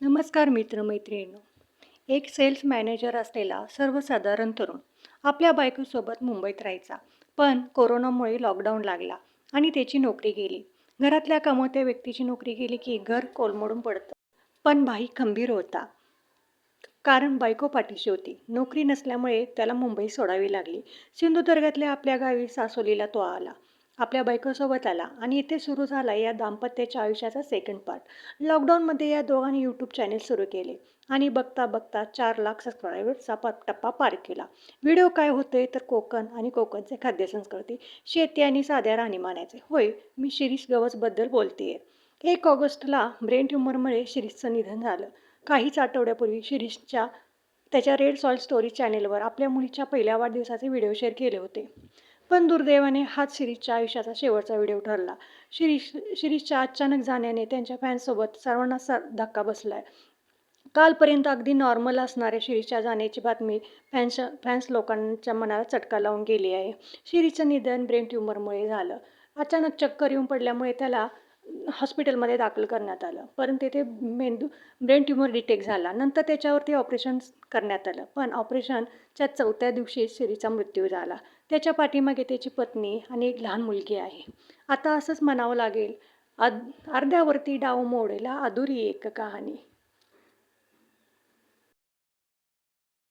नमस्कार मित्रमैत्रिणींनो. एक cells manager असलेला सर्वसाधारण तरुण आपल्या बायकोसोबत मुंबईत राहायचा. पण कोरोनामुळे लॉकडाऊन लागला आणि त्याची नोकरी गेली. घरातल्या कमवत्या व्यक्तीची नोकरी गेली की घर कोलमडून पडतं. पण भाई खंबीर होता. कारण बायको पाठीशी होती. नोकरी नसल्यामुळे त्याला मुंबई सोडावी लागली. सिंधुदुर्गातल्या आपल्या गावी सासोलीला तो आला. आपल्या बायकोसोबत आला आणि इथे सुरू झाला या दाम्पत्याच्या आयुष्याचा सेकंड पार्ट. लॉकडाऊनमध्ये या दोघांनी यूट्यूब चॅनेल सुरू केले आणि बघता बघता 4 लाख सबस्क्रायबर्सचा टप्पा पार केला. व्हिडिओ काय होते तर कोकण आणि कोकणचे खाद्यसंस्कृती, शेती आणि साध्या राहणीमानाचे. होय, मी शिरीष गवसबद्दल बोलतेय. 1 ऑगस्टला ब्रेन ट्यूमरमुळे शिरीषचं निधन झालं. काहीच आठवड्यापूर्वी शिरीषच्या त्याच्या रेड सॉइल स्टोरी चॅनेलवर आपल्या मुलीच्या पहिल्या वाढदिवसाचे व्हिडिओ शेअर केले होते. पण दुर्दैवाने हाच शिरीषच्या आयुष्याचा शेवटचा व्हिडिओ ठरला. शिरीषच्या अचानक जाण्याने त्यांच्या फॅन्ससोबत सर्वांनाच धक्का बसलाय. कालपर्यंत अगदी नॉर्मल असणाऱ्या शिरीषच्या जाण्याची बातमी फॅन्स लोकांच्या मनाला चटका लावून गेली आहे. शिरीषचं निधन ब्रेन ट्यूमरमुळे झालं. अचानक चक्कर येऊन पडल्यामुळे त्याला हॉस्पिटलमध्ये दाखल करण्यात आलं. पण तेथे ब्रेन ट्यूमर डिटेक्ट झाला. नंतर त्याच्यावरती ऑपरेशन करण्यात आलं. पण ऑपरेशनच्या 4थ्या दिवशी शिरीषचा मृत्यू झाला. त्याच्या पाठीमागे त्याची पत्नी आणि एक लहान मुलगी आहे. आता असंच म्हणावं लागेल, अर्ध्यावरती डाव मोडेला अधुरी एक कहाणी.